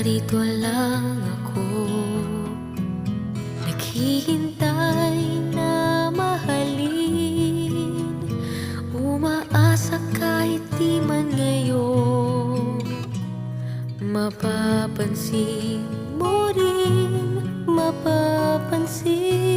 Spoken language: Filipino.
narito lang ako, naghihintay na mahalin, umaasa kahit di man ngayon mapapansin mo rin, mapapansin.